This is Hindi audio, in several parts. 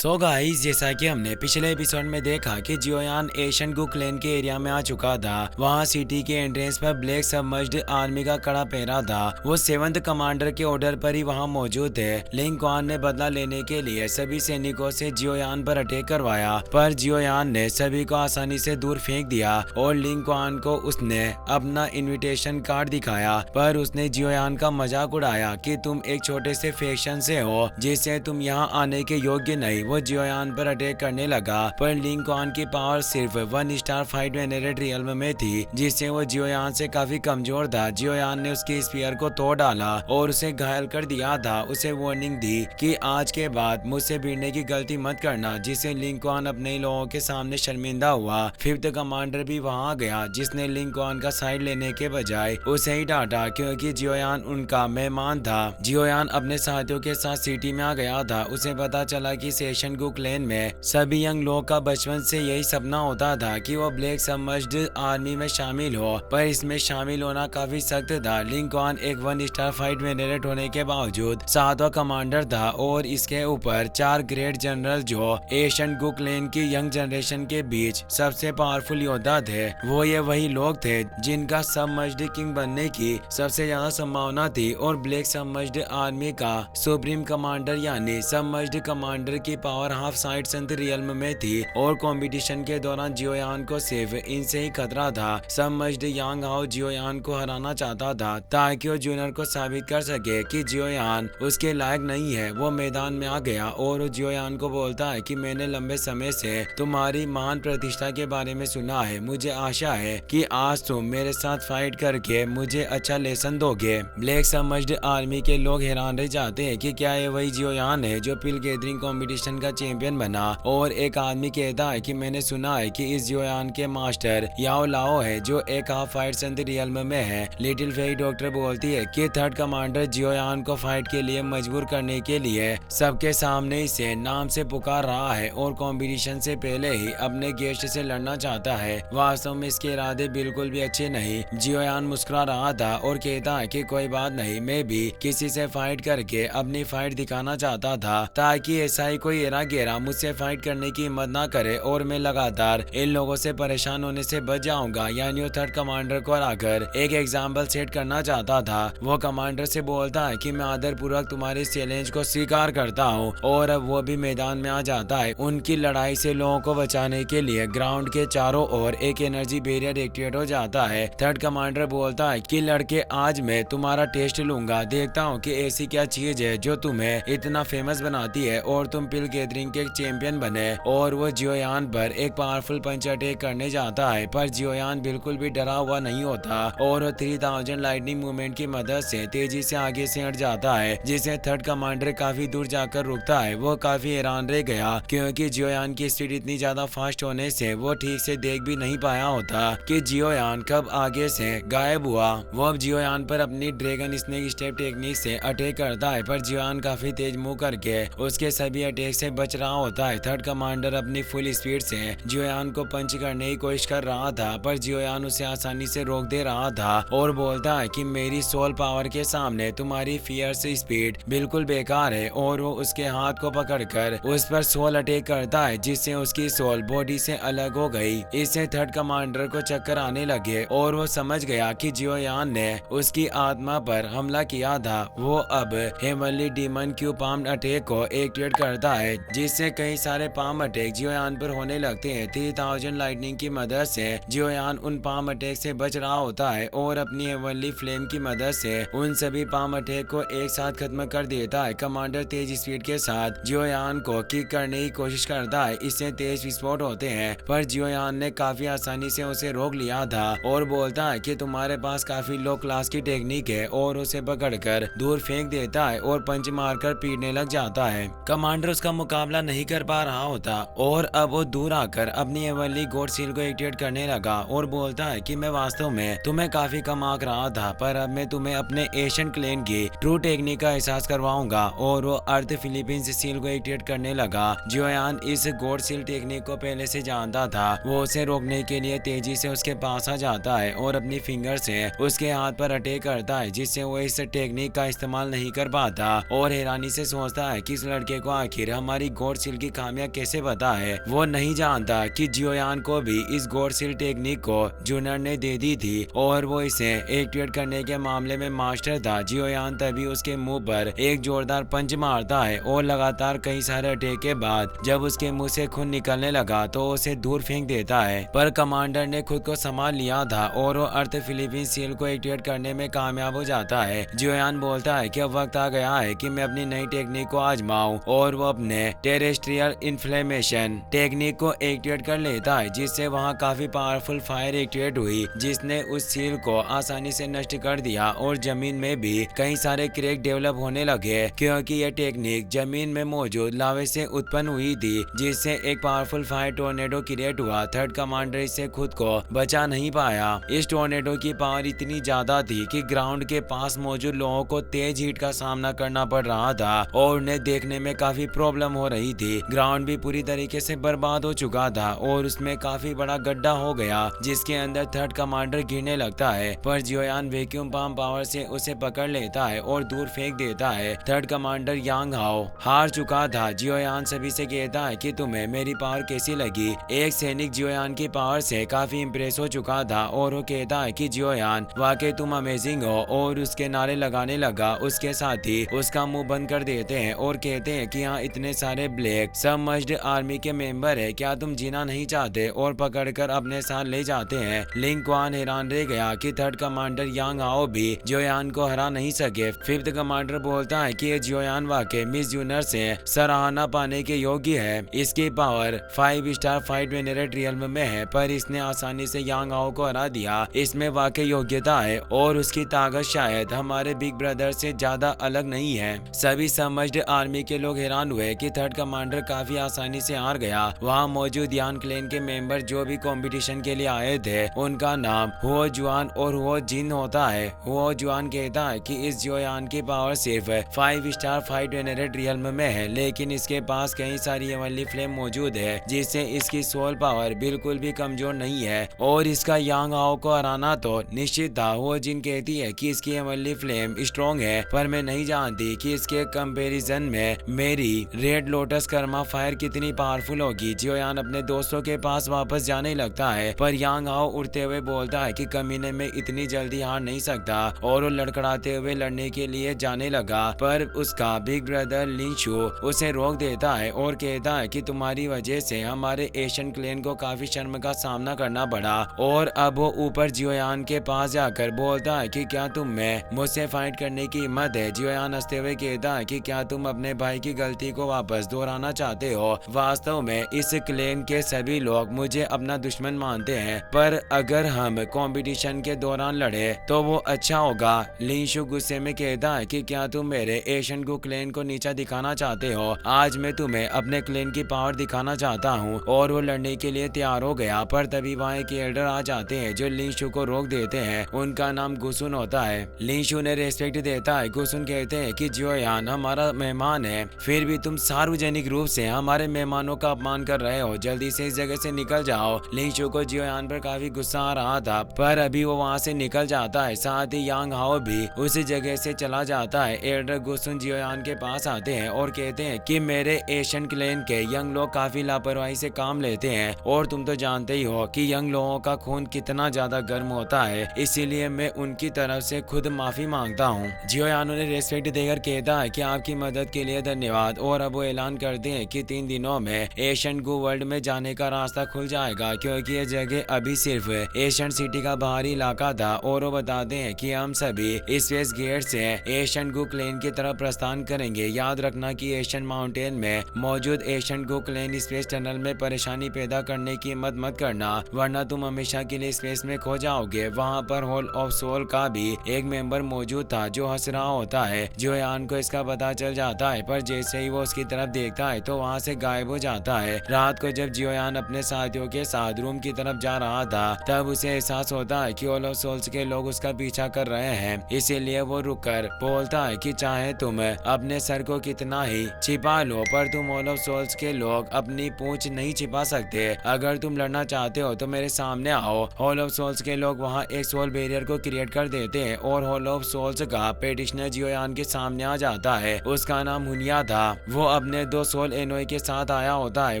सो गाइस, जैसा कि हमने पिछले एपिसोड में देखा कि जियोयान एशियन गु क्लेन के एरिया में आ चुका था। वहां सिटी के एंट्रेंस पर ब्लैक सबमर्ज्ड आर्मी का कड़ा पहरा था। वो 7th कमांडर के ऑर्डर पर ही वहां मौजूद थे। लिंग क्वान ने बदला लेने के लिए सभी सैनिकों से जियोयान पर अटैक करवाया, पर जियोयान ने सभी को आसानी से दूर फेंक दिया और लिंग क्वान को उसने अपना इन्विटेशन कार्ड दिखाया, पर उसने जियोयान का मजाक उड़ाया कि तुम एक छोटे से फैक्शन से हो जिससे तुम यहाँ आने के योग्य नहीं। वो जियोयान पर अटैक करने लगा, पर लिंग क्वान की पावर सिर्फ 1 स्टार फाइट वेनरेट रियल्म में थी, जिससे वो जियोयान से काफी कमजोर था। जियोयान ने उसके स्पीयर को तोड़ डाला और उसे घायल कर दिया था। उसे वार्निंग दी कि आज के बाद मुझसे भिड़ने की गलती मत करना, जिससे लिंग क्वान अपने लोगों के सामने शर्मिंदा हुआ। 5th कमांडर भी वहां गया, जिसने लिंग क्वान का साइड लेने के बजाय उसे ही डांटा, क्योंकि जियोयान उनका मेहमान था। जियोयान अपने साथियों के साथ सिटी में आ गया था। उसे पता चला कि एशियन गु क्लेन में सभी यंग लोग का बचपन से यही सपना होता था कि वो ब्लैक सबमर्ज्ड आर्मी में शामिल हो, पर इसमें शामिल होना काफी सख्त था। लिंग क्वान एक 1 स्टार फाइट वेनरेट होने के बावजूद 7वां कमांडर था, और इसके ऊपर 4 ग्रेट जनरल जो एशियन गु क्लेन की यंग जनरेशन के बीच सबसे पावरफुल योद्धा थे। वो ये वही लोग थे जिनका सबमर्ज्ड किंग बनने की सबसे ज्यादा संभावना थी, और ब्लैक सबमर्ज्ड आर्मी का सुप्रीम कमांडर यानी सबमर्ज्ड कमांडर की पावर हाफ साइड संत रियल्म में थी, और कंपटीशन के दौरान जियोयान को सिर्फ इनसे ही खतरा था। सबमर्ज्ड यांग हाओ जियोयान को हराना चाहता था ताकि वो जूनियर को साबित कर सके कि जियोयान उसके लायक नहीं है। वो मैदान में आ गया और जियोयान को बोलता है कि मैंने लंबे समय से तुम्हारी महान प्रतिष्ठा के बारे में सुना है। मुझे आशा है कि आज तुम मेरे साथ फाइट करके मुझे अच्छा लेसन दोगे। ब्लैक सबमर्ज्ड आर्मी के लोग हैरान रह जाते हैं कि क्या ये वही जियोयान है जो पिल गैदरिंग कंपटीशन का चैंपियन बना, और एक आदमी कहता है कि मैंने सुना है कि इस जियोयान के मास्टर याओ लाओ है जो एक हाफ फाइट संत रियल्म में है। लिटिल फेरी डॉक्टर बोलती है कि 3rd कमांडर जियोयान को फाइट के लिए मजबूर करने के लिए सबके सामने इसे नाम से पुकार रहा है और कंपटीशन से पहले ही अपने गेस्ट से लड़ना चाहता है। वास्तव में इसके इरादे बिल्कुल भी अच्छे नहीं। जियोयान मुस्कुरा रहा था और कहता है कि कोई बात नहीं, मैं भी किसी से फाइट करके अपनी फाइट दिखाना चाहता था, ताकि ऐसा ही कोई एरा गेरा मुझसे फाइट करने की हिम्मत ना करे और मैं लगातार इन लोगों से परेशान होने से बच जाऊंगा। यानी वो 3rd कमांडर को हराकर एक एग्जाम्पल सेट करना चाहता था। वो कमांडर से बोलता है कि मैं आदर पूर्वक तुम्हारे चैलेंज को स्वीकार करता हूँ, और अब वो भी मैदान में आ जाता है। उनकी लड़ाई से लोगों को बचाने के लिए ग्राउंड के चारों ओर एक एनर्जी बैरियर एक्टिवेट हो जाता है। 3rd कमांडर बोलता है कि लड़के, आज मैं तुम्हारा टेस्ट लूंगा, देखता हूँ कि ऐसी क्या चीज है जो तुम्हें इतना फेमस बनाती है और तुम पिल गैदरिंग के चैंपियन बने। और वो जियोयान पर एक पावरफुल पंच अटैक करने जाता है, पर जियोयान बिल्कुल भी डरा हुआ नहीं होता और वो 3000 लाइटनिंग मूवमेंट की मदद से तेजी से आगे से हट जाता है, जिसे 3rd कमांडर काफी दूर जाकर रुकता है। वो काफी हैरान रह गया क्योंकि जियोयान की स्पीड इतनी ज्यादा फास्ट होने से वो ठीक से देख भी नहीं पाया होता कि जियोयान कब आगे से गायब हुआ। वो अब जियोयान पर अपनी ड्रैगन स्नेक स्टेप टेक्निक से अटैक करता है, पर जियोयान काफी तेज मूव करके उसके सभी अटैक से बच रहा होता है। 3rd कमांडर अपनी फुल स्पीड से जियोयान को पंच करने की कोशिश कर रहा था, पर जियोयान उसे आसानी से रोक दे रहा था और बोलता है कि मेरी सोल पावर के सामने तुम्हारी फियर्स स्पीड बिल्कुल बेकार है, और वो उसके हाथ को पकड़कर उस पर सोल अटैक करता है, जिससे उसकी सोल बॉडी से अलग हो गई। इससे 3rd कमांडर को चक्कर आने लगे और वो समझ गया कि जियोयान ने उसकी आत्मा पर हमला किया था। वो अब heavenly demon Q palm attack को एक्टिवेट करता है, जिससे कई सारे पाम अटैक जियोयान पर होने लगते हैं। 3000 लाइटनिंग की मदद से जियोयान उन पाम अटैक से बच रहा होता है और अपनी हेवनली फ्लेम की मदद से उन सभी पाम अटैक को एक साथ खत्म कर देता है। कमांडर तेज स्पीड के साथ जियोयान को किक करने की कोशिश करता है, इससे तेज विस्फोट होते हैं, पर जियोयान ने काफी आसानी से उसे रोक लिया था और बोलता है कि तुम्हारे पास काफी लो क्लास की टेक्निक है, और उसे पकड़कर दूर फेंक देता है और पंच मारकर पीटने लग जाता है। कमांडर उसका मुकाबला नहीं कर पा रहा होता और अब वो दूर आकर अपनी हेवनली गॉड सील को एक्टिवेट करने लगा और बोलता है कि मैं वास्तव में तुम्हें काफी कम आंक रहा था, पर अब मैं तुम्हें अपने एशियन क्लेन की ट्रू टेक्निक का एहसास करवाऊंगा। और वो अर्थ फिलीपींस सील को एक्टिवेट करने लगा। जियोयान इस गॉड सील टेक्निक को पहले से जानता था। वो उसे रोकने के लिए तेजी से उसके पास आ जाता है और अपनी फिंगर से उसके हाथ पर अटैक करता है, जिससे वो इस टेक्निक का इस्तेमाल नहीं कर पाता और हैरानी से सोचता है कि इस लड़के को आखिर हम हमारी गॉड सील की खामियां कैसे पता है। वो नहीं जानता कि जियोयान को भी इस गॉड सील टेक्निक को जूनर ने दे दी थी और वो इसे एक्टिवेट करने के मामले में मास्टर था। जियोयान तभी उसके मुंह पर एक जोरदार पंच मारता है और लगातार कई सारे अटैक के बाद जब उसके मुंह से खून निकलने लगा तो उसे दूर फेंक देता है। पर कमांडर ने खुद को संभाल लिया था और वो अर्थ फिलीपीन सील को एक्टिवेट करने में कामयाब हो जाता है। जियोयान बोलता है कि अब वक्त आ गया है कि मैं अपनी नई टेक्निक को आजमाऊं और वो अपने टेरेस्ट्रियल इन्फ्लेमेशन टेक्निक को एक्टिवेट कर लेता है, जिससे वहाँ काफी पावरफुल फायर एक्टिवेट हुई जिसने उस सील को आसानी से नष्ट कर दिया और जमीन में भी कई सारे क्रैक डेवलप होने लगे क्योंकि यह टेक्निक जमीन में मौजूद लावे से उत्पन्न हुई थी, जिससे एक पावरफुल फायर टोर्नेडो क्रिएट हुआ। थर्ड कमांडर इससे खुद को बचा नहीं पाया। इस टोर्नेडो की पावर इतनी ज्यादा थी कि ग्राउंड के पास मौजूद लोगों को तेज हीट का सामना करना पड़ रहा था और उन्हें देखने में काफी प्रॉब्लम हो रही थी। ग्राउंड भी पूरी तरीके से बर्बाद हो चुका था और उसमें काफी बड़ा गड्ढा हो गया जिसके अंदर थर्ड कमांडर गिरने लगता है, पर जियोयान वैक्यूम पंप पावर से उसे पकड़ लेता है और दूर फेंक देता है। थर्ड कमांडर यांग हाओ हार चुका था। जियोयान सभी से कहता है कि तुम्हें मेरी पावर कैसी लगी। एक सैनिक जियोयान की पावर से काफी इम्प्रेस हो चुका था और वो कहता है कि जियोयान वाकई तुम अमेजिंग हो और उसके नारे लगाने लगा। उसके साथ ही उसका मुंह बंद कर देते हैं और कहते हैं कि यहाँ इतने सारे ब्लैक सबमर्ज्ड आर्मी के मेंबर है, क्या तुम जीना नहीं चाहते, और पकड़कर अपने साथ ले जाते हैं। लिंग क्वान हैरान रह गया कि थर्ड कमांडर यांग हाओ भी जियोयान को हरा नहीं सके। फिफ्थ कमांडर बोलता है कि ये जियोयान वाकई मिस जूनियर से सराहना पाने के योग्य है। इसकी power 5 star fight venerate realm में है, पर इसने आसानी से यांग हाओ को हरा दिया। इसमें वाकई योग्यता है और उसकी ताकत शायद हमारे बिग ब्रदर से ज्यादा अलग नहीं है। सभी समझद आर्मी के लोग हैरान हुए कि थर्ड कमांडर काफी आसानी से हार गया। वहाँ मौजूद यान क्लैन के मेंबर जो भी कंपटीशन के लिए आए थे उनका नाम हुओ जुआन और हुओ जिन होता है। हुओ जुआन कहता है कि इस जियोयान की पावर सिर्फ 5 स्टार फाइट वेनरेट रियल्म में है, लेकिन इसके पास कई सारी हेवनली फ्लेम मौजूद है जिससे इसकी सोल पावर बिल्कुल भी कमजोर नहीं है और इसका यांग हाओ को हराना तो निश्चित था। हुओ जिन कहती है कि इसकी हेवनली फ्लेम स्ट्रॉन्ग है, पर मैं नहीं जानती कि इसके कंपैरिजन में मेरी रेड लोटस कर्मा फायर कितनी पावरफुल होगी। जियोयान अपने दोस्तों के पास वापस जाने लगता है, पर यांग हाओ उड़ते हुए बोलता है कि कमीने में इतनी जल्दी हार नहीं सकता और वो लड़खड़ाते हुए लड़ने के लिए जाने लगा, पर उसका बिग ब्रदर लिंशु उसे रोक देता है और कहता है कि तुम्हारी वजह से हमारे एशियन क्लैन को काफी शर्म का सामना करना पड़ा। और अब वो ऊपर जियोयान के पास जाकर बोलता है कि क्या तुम में मुझसे फाइट करने की हिम्मत है। जियोयान हंसते हुए कहता है कि क्या तुम अपने भाई की गलती को वापस दोहराना चाहते हो। वास्तव में इस क्लैन के सभी लोग मुझे अपना दुश्मन मानते हैं, पर अगर हम कंपटीशन के दौरान लड़े तो वो अच्छा होगा। लिंशु गुस्से में कहता है कि क्या तुम मेरे एशियन गु क्लैन को नीचा दिखाना चाहते हो। आज मैं तुम्हें अपने क्लैन की पावर दिखाना चाहता हूँ। और वो लड़ने के लिए तैयार हो गया, पर तभी वहाँ एक एल्डर आ जाते हैं जो लिंशु को रोक देते हैं। उनका नाम गुसुन होता है। लिंशु ने रेस्पेक्ट देता है। गुसुन कहते हैं कि जियोयान हमारा मेहमान है, फिर भी तुम सार्वजनिक रूप से हमारे मेहमानों का अपमान कर रहे हो। जल्दी से इस जगह से निकल जाओ। लिंशु को जियोयान पर काफी गुस्सा आ रहा था, पर अभी वो वहाँ से निकल जाता है। साथ ही यांग हाओ भी उसी जगह से चला जाता है। एल्डर गुसुन जियोयान के पास आते हैं और कहते हैं कि मेरे एशियन क्लैन के यंग लोग काफी लापरवाही से काम लेते हैं और तुम तो जानते ही हो कि यंग लोगों का खून कितना ज्यादा गर्म होता है, इसीलिए मैं उनकी तरफ से खुद माफी मांगता हूँ। जियोयान उन्हें रेस्पेक्ट देकर कहता है कि आपकी मदद के लिए धन्यवाद। और अब वो ऐलान करते हैं कि 3 दिनों में एशियन गु वर्ल्ड में जाने का रास्ता खुल जाएगा, क्योंकि ये जगह अभी सिर्फ एशियन सिटी का बाहरी इलाका था। और वो बताते हैं कि हम सभी स्पेस गेट से एशियन गु क्लैन की तरफ प्रस्थान करेंगे। याद रखना कि एशियन माउंटेन में मौजूद एशियन गु क्लैन स्पेस टनल में परेशानी पैदा करने की हिम्मत मत करना, वरना तुम हमेशा के लिए स्पेस में खो जाओगे। वहाँ पर होल ऑफ सोल का भी एक मेंबर मौजूद था जो हंस रहा होता है। जियोयान को इसका पता चल जाता है, पर जैसे ही वो उसकी तरफ देखता है तो वहाँ से गायब हो जाता है। रात को जब जियोयान अपने साथियों के साथ रूम की तरफ जा रहा था, तब उसे एहसास होता है कि होल ऑफ सोल्स के लोग उसका पीछा कर रहे हैं। इसीलिए वो रुककर बोलता है कि चाहे तुम अपने सर को कितना ही छिपा लो, पर तुम होल ऑफ सोल्स के लोग अपनी पूंछ नहीं छिपा सकते। अगर तुम लड़ना चाहते हो तो मेरे सामने आओ। हॉल ऑफ सोल्स के लोग वहाँ एक सोल बैरियर को क्रिएट कर देते हैं और हॉल ऑफ सोल्स का पेटिशनर जियोयान के सामने आ जाता है। उसका नाम हुनिया था। वो अपने 2 सोल एनोई के साथ आया होता है।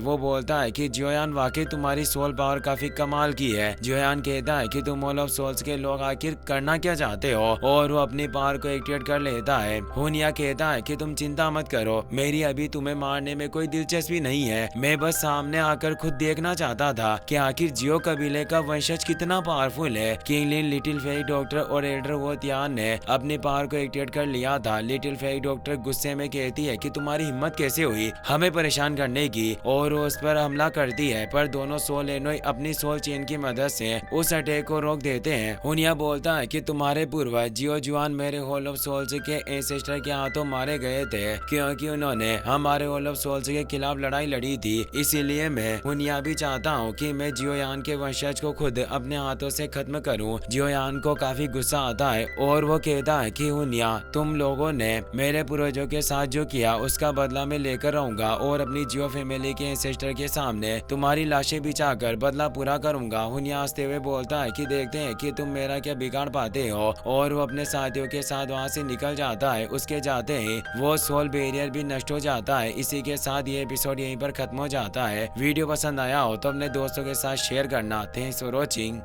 वो बोलता है कि जियोयान वाकई तुम्हारी सोल पावर काफी कमाल की है। जियोयान कहता है कि तुम ऑल ऑफ सोल्स के लोग आखिर करना क्या चाहते हो, और वो अपनी पावर को एक्टिवेट कर लेता है। हुनिया कहता है कि तुम चिंता मत करो, मेरी अभी तुम्हें मारने में कोई दिलचस्पी नहीं है, मैं बस सामने आकर खुद देखना चाहता था कि आखिर जियो कबीले का वंशज कितना पावरफुल है। किंगलिन, लिटिल फेरी डॉक्टर और एल्डर वोतियान ने अपनी पावर को एक्टिवेट कर लिया था। लिटिल फेरी डॉक्टर गुस्से में कहती है कि तुम्हारी हिम्मत कैसे हुई हमें परेशान करने की, और वो उस पर हमला करती है, पर दोनों सोल एनोई अपनी सोल चेन की मदद से उस अटैक को रोक देते हैं। हुनिया बोलता है कि तुम्हारे पूर्वज जियो जुआन मेरे हॉल ऑफ सोल्स के एंसेस्टर के हाथों मारे गए थे, क्योंकि उन्होंने हमारे हॉल ऑफ सोल्स के खिलाफ लड़ाई लड़ी थी। इसीलिए मैं हुनिया भी चाहता हूँ कि मैं जियोयान के वंशज को खुद अपने हाथों से खत्म करूँ। जियोयान को काफी गुस्सा आता है और वो कहता है कि हुनिया, तुम लोगों ने मेरे पूर्वजों के साथ जो किया उसका बदला मैं लेकर रहूंगा, और अपनी जियो फैमिली के एंसेस्टर के सामने तुम्हारी लाशें बिछाकर बदला पूरा करूंगा। हुनिया हंसते हुए बोलता है कि देखते हैं कि तुम मेरा क्या बिगाड़ पाते हो, और वो अपने साथियों के साथ वहां से निकल जाता है। उसके जाते ही वो सोल बैरियर भी नष्ट हो जाता है। इसी के साथ ये एपिसोड यहीं पर खत्म हो जाता है। वीडियो पसंद आया हो तो अपने दोस्तों के साथ शेयर करना। Thanks for watching.